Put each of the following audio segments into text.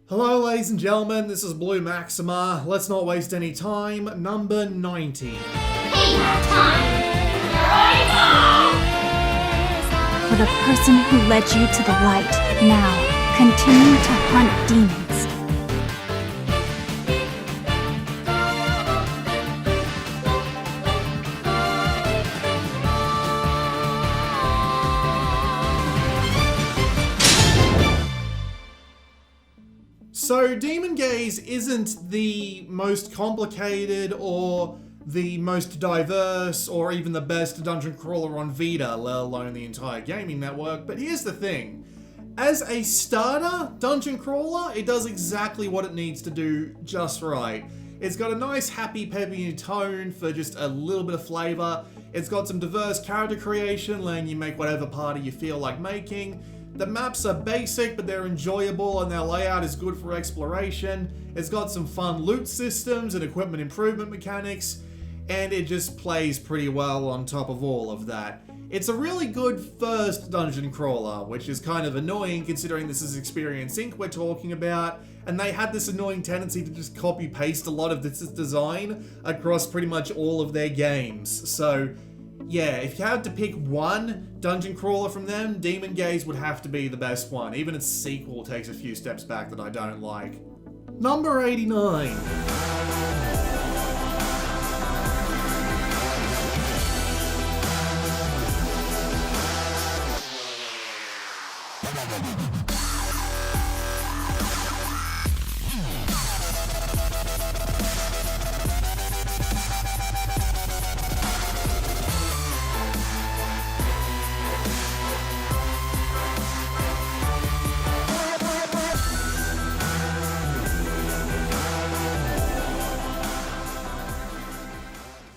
Hello ladies and gentlemen, this is BlueMaxima. Let's not waste any time. Number 90. For the person who led you to the light, now continue to hunt demons. So, Demon Gaze isn't the most complicated or the most diverse or even the best dungeon crawler on Vita, let alone the entire gaming network, but here's the thing. As a starter dungeon crawler, it does exactly what it needs to do just right. It's got a nice happy peppy tone for just a little bit of flavor. It's got some diverse character creation, letting you make whatever party you feel like making. The maps are basic, but they're enjoyable and their layout is good for exploration. It's got some fun loot systems and equipment improvement mechanics, and it just plays pretty well on top of all of that. It's a really good first dungeon crawler, which is kind of annoying considering this is Experience Inc. we're talking about, and they had this annoying tendency to just copy-paste a lot of this design across pretty much all of their games. So yeah, if you had to pick one dungeon crawler from them, Demon Gaze would have to be the best one. Even its sequel takes a few steps back that I don't like. Number 89.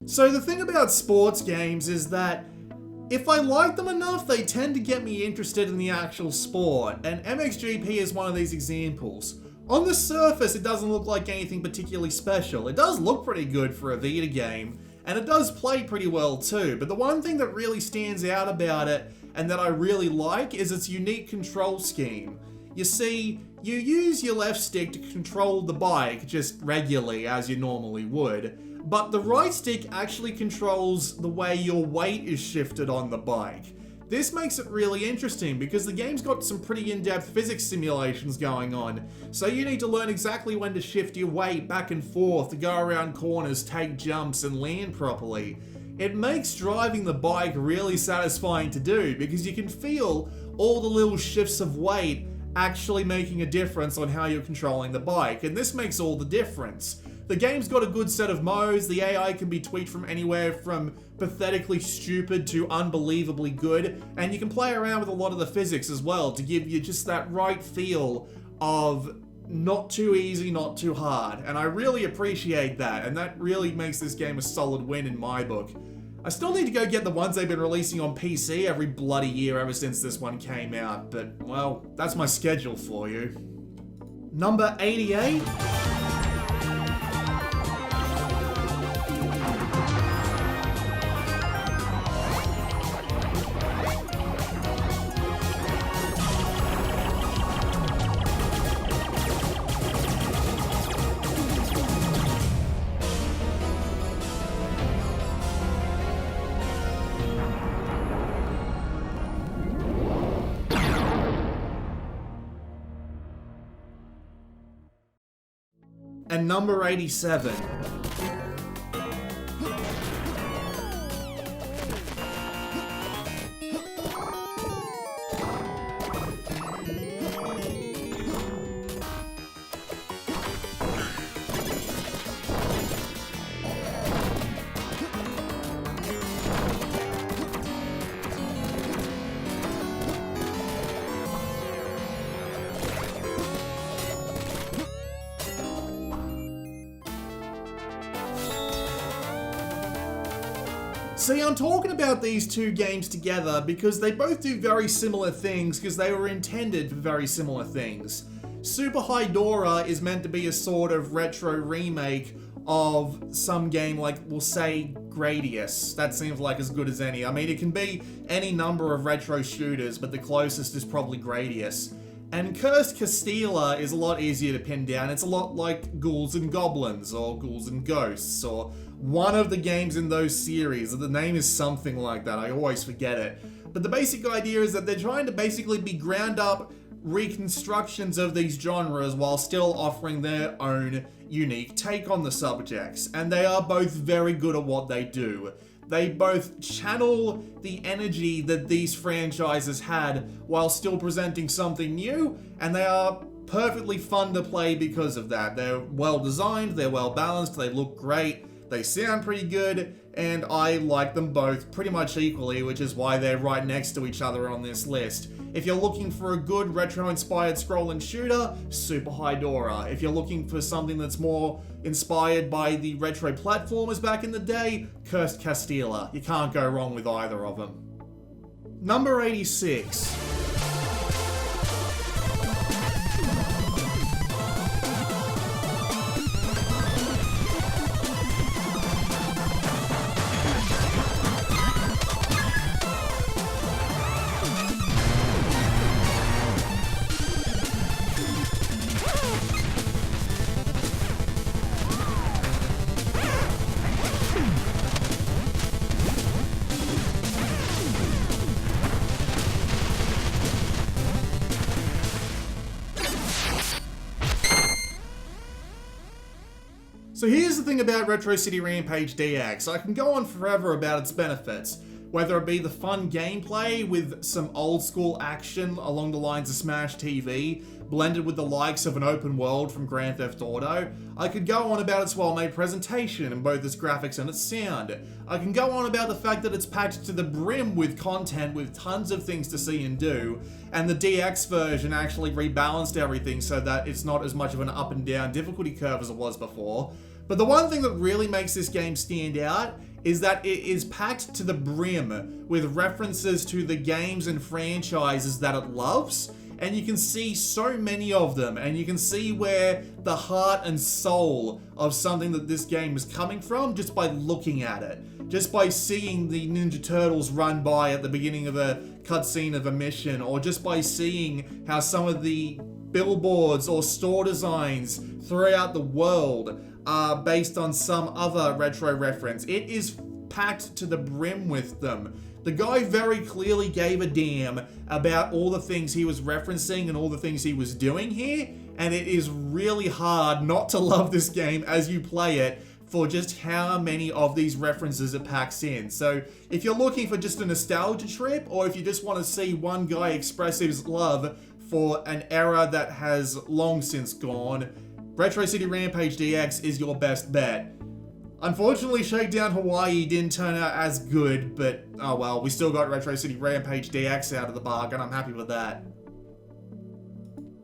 So the thing about sports games is that if I like them enough, they tend to get me interested in the actual sport, and MXGP is one of these examples. On the surface, it doesn't look like anything particularly special. It does look pretty good for a Vita game, and it does play pretty well too, but the one thing that really stands out about it, and that I really like, is its unique control scheme. You see, you use your left stick to control the bike just regularly as you normally would, but the right stick actually controls the way your weight is shifted on the bike. This makes it really interesting because the game's got some pretty in-depth physics simulations going on, so you need to learn exactly when to shift your weight back and forth to go around corners, take jumps, and land properly. It makes driving the bike really satisfying to do because you can feel all the little shifts of weight actually making a difference on how you're controlling the bike, and this makes all the difference. The game's got a good set of modes, the AI can be tweaked from anywhere from pathetically stupid to unbelievably good, and you can play around with a lot of the physics as well to give you just that right feel of not too easy, not too hard, and I really appreciate that, and that really makes this game a solid win in my book. I still need to go get the ones they've been releasing on PC every bloody year ever since this one came out, but, well, that's my schedule for you. Number 88? And number 87. See, I'm talking about these two games together because they both do very similar things because they were intended for very similar things. Super High Dora is meant to be a sort of retro remake of some game like, we'll say, Gradius. That seems like as good as any. I mean, it can be any number of retro shooters, but the closest is probably Gradius. And Cursed Castilla is a lot easier to pin down. It's a lot like Ghouls and Goblins, or Ghouls and Ghosts, or one of the games in those series. The name is something like that, I always forget it. But the basic idea is that they're trying to basically be ground up reconstructions of these genres while still offering their own unique take on the subjects. And they are both very good at what they do. They both channel the energy that these franchises had while still presenting something new, and they are perfectly fun to play because of that. They're well designed, they're well balanced, they look great, they sound pretty good, and I like them both pretty much equally, which is why they're right next to each other on this list. If you're looking for a good retro-inspired scrolling shooter, Super High Dora. If you're looking for something that's more inspired by the retro platformers back in the day, Cursed Castilla. You can't go wrong with either of them. Number 86. So here's the thing about Retro City Rampage DX. I can go on forever about its benefits, whether it be the fun gameplay with some old school action along the lines of Smash TV, blended with the likes of an open world from Grand Theft Auto. I could go on about its well-made presentation in both its graphics and its sound. I can go on about the fact that it's packed to the brim with content with tons of things to see and do, and the DX version actually rebalanced everything so that it's not as much of an up and down difficulty curve as it was before. But the one thing that really makes this game stand out is that it is packed to the brim with references to the games and franchises that it loves, and you can see so many of them, and you can see where the heart and soul of something that this game is coming from just by looking at it. Just by seeing the Ninja Turtles run by at the beginning of a cutscene of a mission, or just by seeing how some of the billboards or store designs throughout the world are based on some other retro reference. It is packed to the brim with them. The guy very clearly gave a damn about all the things he was referencing and all the things he was doing here, and it is really hard not to love this game as you play it for just how many of these references it packs in. So if you're looking for just a nostalgia trip, or if you just want to see one guy express his love for an era that has long since gone, Retro City Rampage DX is your best bet. Unfortunately, Shakedown Hawaii didn't turn out as good, but oh well, we still got Retro City Rampage DX out of the bargain. I'm happy with that.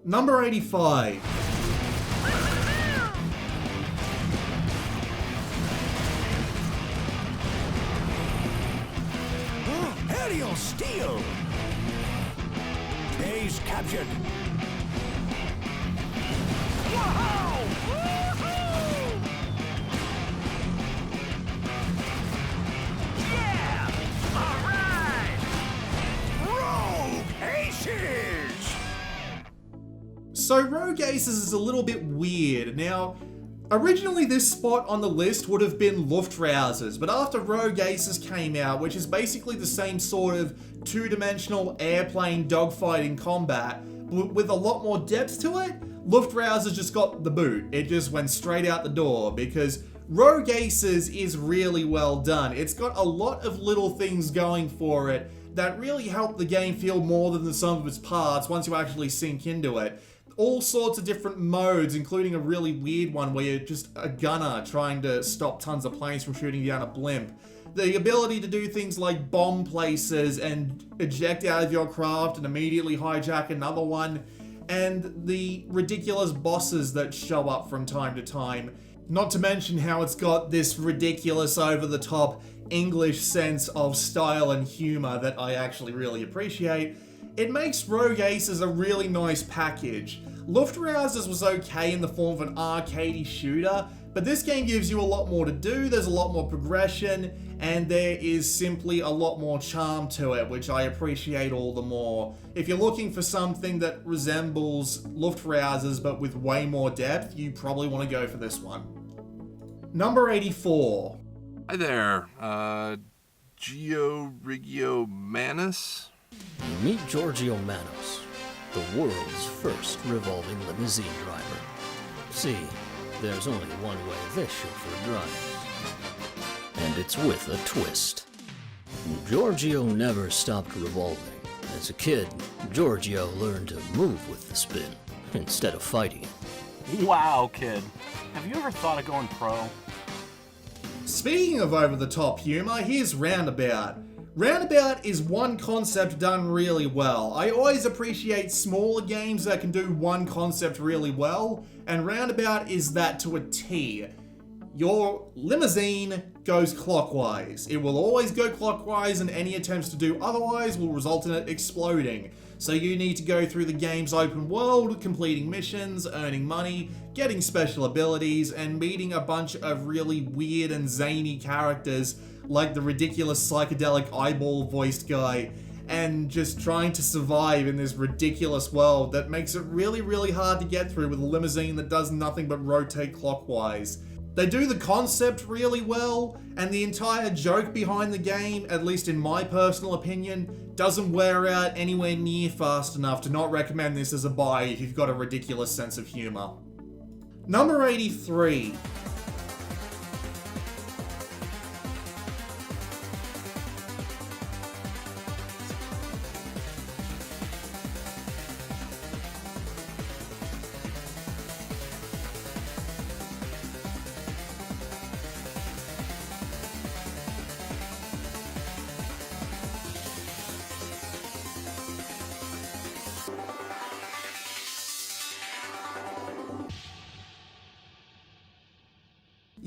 Number 85. Aerial Steel! Base captured. Whoa! Woohoo! Yeah! All right! Rogue Aces! So Rogue Aces is a little bit weird. Now, originally this spot on the list would have been Luftrausers, but after Rogue Aces came out, which is basically the same sort of two-dimensional airplane dogfighting combat, with a lot more depth to it, Luftrausers just got the boot. It just went straight out the door, because Rogue Aces is really well done. It's got a lot of little things going for it that really help the game feel more than the sum of its parts once you actually sink into it. All sorts of different modes, including a really weird one where you're just a gunner trying to stop tons of planes from shooting down a blimp. The ability to do things like bomb places and eject out of your craft and immediately hijack another one, and the ridiculous bosses that show up from time to time. Not to mention how it's got this ridiculous over-the-top English sense of style and humor that I actually really appreciate. It makes Rogue Aces a really nice package. Luftrausers was okay in the form of an arcadey shooter, but this game gives you a lot more to do, there's a lot more progression, and there is simply a lot more charm to it, which I appreciate all the more. If you're looking for something that resembles Luftrausers but with way more depth, you probably want to go for this one. Number 84. Hi there, Giorgio Manis? You meet Giorgio Manos, the world's first revolving limousine driver. See, there's only one way this chauffeur drives. And it's with a twist. Giorgio never stopped revolving. As a kid, Giorgio learned to move with the spin, instead of fighting it. Wow, kid. Have you ever thought of going pro? Speaking of over-the-top humor, here's Roundabout. Roundabout is one concept done really well. I always appreciate smaller games that can do one concept really well, and Roundabout is that to a T. Your limousine goes clockwise. It will always go clockwise, and any attempts to do otherwise will result in it exploding. So you need to go through the game's open world, completing missions, earning money, getting special abilities, and meeting a bunch of really weird and zany characters like the ridiculous psychedelic eyeball voiced guy, and just trying to survive in this ridiculous world that makes it really, really hard to get through with a limousine that does nothing but rotate clockwise. They do the concept really well, and the entire joke behind the game, at least in my personal opinion, doesn't wear out anywhere near fast enough to not recommend this as a buy if you've got a ridiculous sense of humor. Number 83.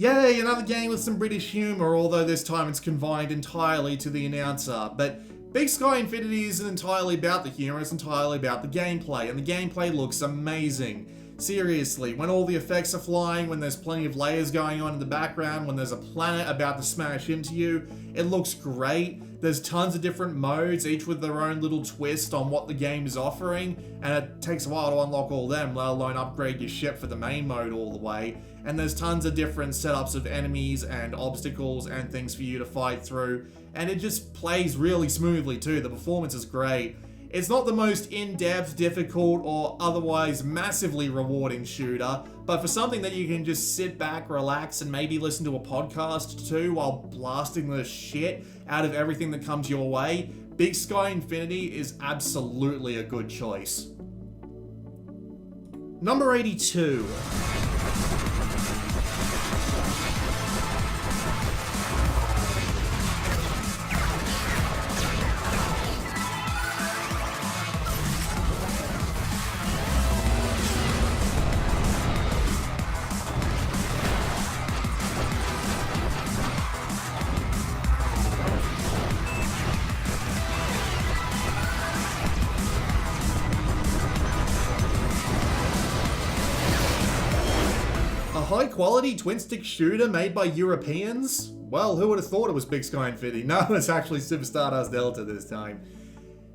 Yay, another game with some British humour, although this time it's confined entirely to the announcer. But Big Sky Infinity isn't entirely about the humour, it's entirely about the gameplay, and the gameplay looks amazing. Seriously, when all the effects are flying, when there's plenty of layers going on in the background, when there's a planet about to smash into you, it looks great. There's tons of different modes, each with their own little twist on what the game is offering, and it takes a while to unlock all them, let alone upgrade your ship for the main mode all the way. And there's tons of different setups of enemies and obstacles and things for you to fight through, and it just plays really smoothly too. The performance is great. It's not the most in-depth, difficult, or otherwise massively rewarding shooter, but for something that you can just sit back, relax, and maybe listen to a podcast too while blasting the shit out of everything that comes your way, Big Sky Infinity is absolutely a good choice. Number 82. High-quality twin-stick shooter made by Europeans? Well, who would have thought it was Big Sky Infinity? No, it's actually Super Stardust Delta this time.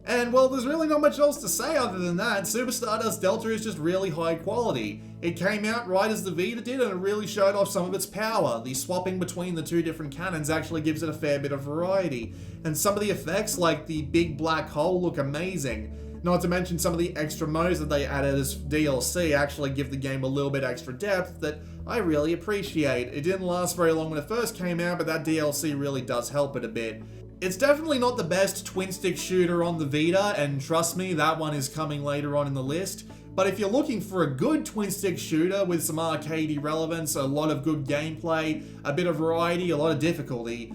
And, well, there's really not much else to say other than that. Super Stardust Delta is just really high quality. It came out right as the Vita did, and it really showed off some of its power. The swapping between the two different cannons actually gives it a fair bit of variety. And some of the effects, like the big black hole, look amazing. Not to mention some of the extra modes that they added as DLC actually give the game a little bit extra depth that I really appreciate. It didn't last very long when it first came out, but that DLC really does help it a bit. It's definitely not the best twin-stick shooter on the Vita, and trust me, that one is coming later on in the list. But if you're looking for a good twin-stick shooter with some arcadey relevance, a lot of good gameplay, a bit of variety, a lot of difficulty,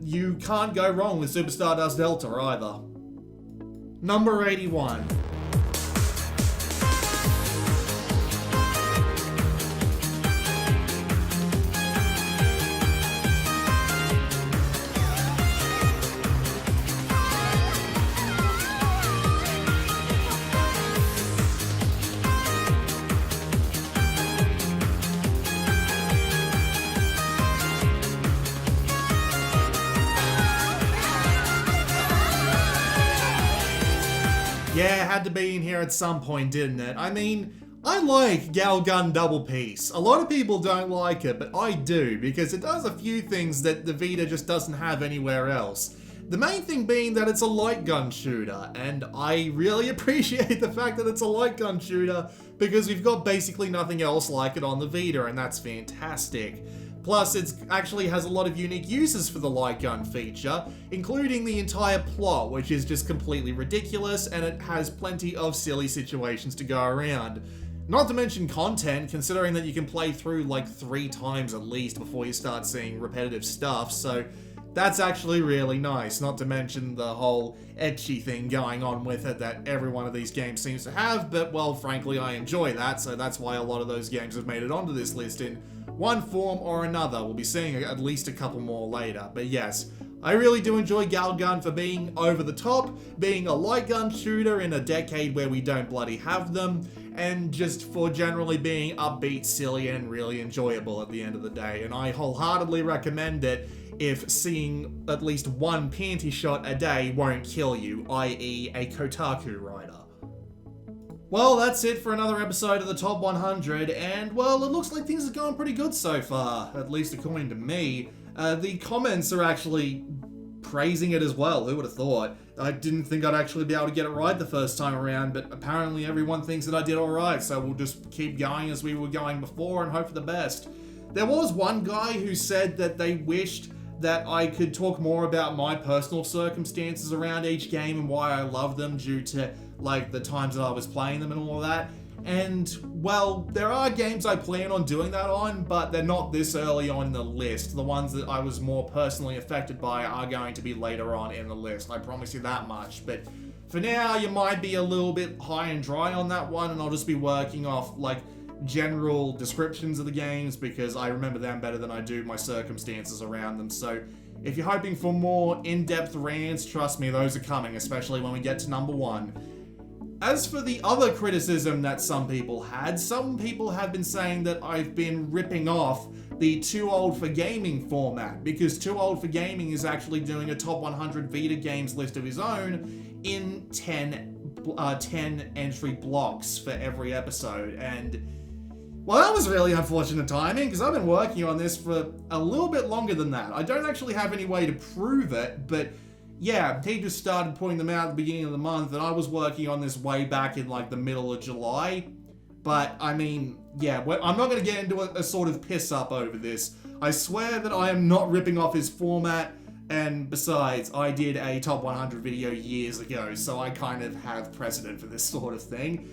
you can't go wrong with Super Stardust Delta either. Number 81. Yeah, had to be in here at some point, didn't it? I mean, I like Galgun Double Piece. A lot of people don't like it, but I do, because it does a few things that the Vita just doesn't have anywhere else. The main thing being that it's a light gun shooter, and I really appreciate the fact that it's a light gun shooter, because we've got basically nothing else like it on the Vita, and that's fantastic. Plus, it actually has a lot of unique uses for the light gun feature, including the entire plot, which is just completely ridiculous, and it has plenty of silly situations to go around. Not to mention content, considering that you can play through like 3 times at least before you start seeing repetitive stuff, so that's actually really nice. Not to mention the whole ecchi thing going on with it that every one of these games seems to have, but well, frankly, I enjoy that, so that's why a lot of those games have made it onto this list in one form or another. We'll be seeing at least a couple more later, but yes, I really do enjoy Galgun for being over the top, being a light gun shooter in a decade where we don't bloody have them, and just for generally being upbeat, silly, and really enjoyable at the end of the day. And I wholeheartedly recommend it if seeing at least one panty shot a day won't kill you, i.e. a Kotaku writer. Well, that's it for another episode of the Top 100, and well, it looks like things are going pretty good so far, at least according to me. The comments are actually praising it as well, who would have thought? I didn't think I'd actually be able to get it right the first time around, but apparently everyone thinks that I did alright, so we'll just keep going as we were going before and hope for the best. There was one guy who said that they wished that I could talk more about my personal circumstances around each game and why I love them due to, like, the times that I was playing them and all of that. And, well, there are games I plan on doing that on, but they're not this early on in the list. The ones that I was more personally affected by are going to be later on in the list, I promise you that much. But for now, you might be a little bit high and dry on that one, and I'll just be working off, like, general descriptions of the games, because I remember them better than I do my circumstances around them. So if you're hoping for more in-depth rants, trust me, those are coming, especially when we get to number 1. As for the other criticism that some people have been saying that I've been ripping off the Too Old for Gaming format, because Too Old for Gaming is actually doing a top 100 Vita games list of his own in 10 entry blocks for every episode. And well, that was really unfortunate timing, because I've been working on this for a little bit longer than that. I don't actually have any way to prove it, but yeah, he just started putting them out at the beginning of the month, and I was working on this way back in like the middle of July. But I mean, yeah, I'm not going to get into a sort of piss up over this. I swear that I am not ripping off his format, and besides, I did a top 100 video years ago, so I kind of have precedent for this sort of thing.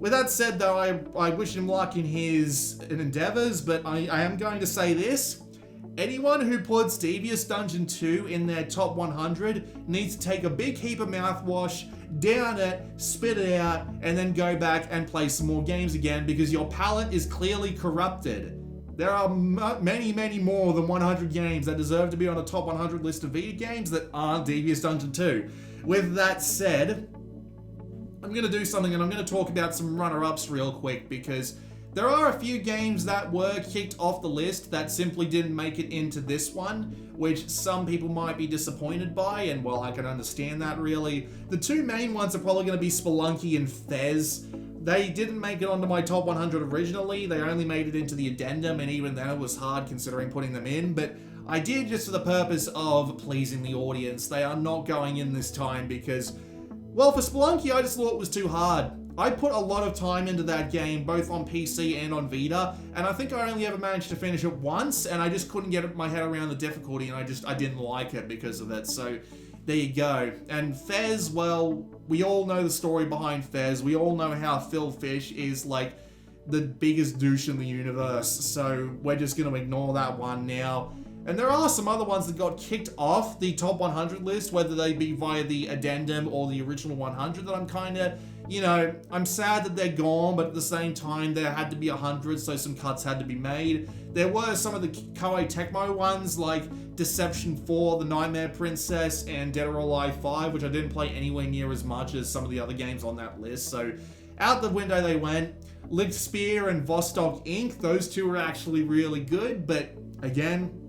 With that said, though, I wish him luck in his endeavors, but I am going to say this. Anyone who puts Devious Dungeon 2 in their top 100 needs to take a big heap of mouthwash, down it, spit it out, and then go back and play some more games again, because your palate is clearly corrupted. There are many, many more than 100 games that deserve to be on a top 100 list of Vita games that aren't Devious Dungeon 2. With that said, I'm going to do something, and I'm going to talk about some runner-ups real quick, because there are a few games that were kicked off the list that simply didn't make it into this one, which some people might be disappointed by, and well, I can understand that really. The two main ones are probably going to be Spelunky and Fez. They didn't make it onto my top 100 originally, they only made it into the addendum, and even then it was hard considering putting them in, but I did just for the purpose of pleasing the audience. They are not going in this time because, well, for Spelunky, I just thought it was too hard. I put a lot of time into that game, both on PC and on Vita, and I think I only ever managed to finish it once, and I just couldn't get my head around the difficulty, and I didn't like it because of it, so there you go. And Fez, well, we all know the story behind Fez. We all know how Phil Fish is, like, the biggest douche in the universe, so we're just going to ignore that one now. And there are some other ones that got kicked off the top 100 list, whether they be via the addendum or the original 100, that I'm kind of, you know, I'm sad that they're gone, but at the same time, there had to be 100, so some cuts had to be made. There were some of the Koei Tecmo ones, like Deception 4, The Nightmare Princess, and Dead or Alive 5, which I didn't play anywhere near as much as some of the other games on that list, so out the window they went. Licked Spear and Vostok Inc., those two were actually really good, but again,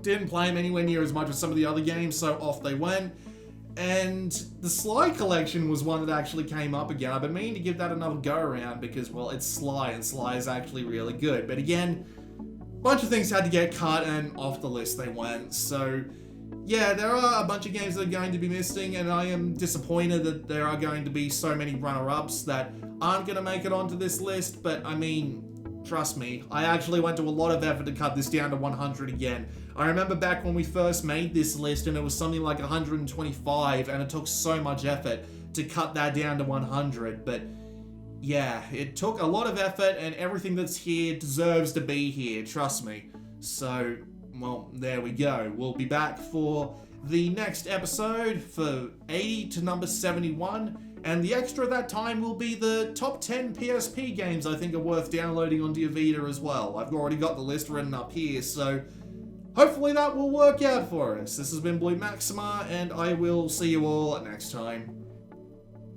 didn't play them anywhere near as much as some of the other games, so off they went. And the Sly collection was one that actually came up again. I've been meaning to give that another go around because, well, it's Sly, and Sly is actually really good. But again, a bunch of things had to get cut, and off the list they went. So, yeah, there are a bunch of games that are going to be missing, and I am disappointed that there are going to be so many runner-ups that aren't going to make it onto this list. But, I mean, trust me, I actually went to a lot of effort to cut this down to 100 again. I remember back when we first made this list and it was something like 125 and it took so much effort to cut that down to 100. But yeah, it took a lot of effort and everything that's here deserves to be here, trust me. So, well, there we go. We'll be back for the next episode for 80 to number 71. And the extra that time will be the top 10 PSP games I think are worth downloading onto your Vita as well. I've already got the list written up here, so hopefully that will work out for us. This has been BlueMaxima, and I will see you all next time.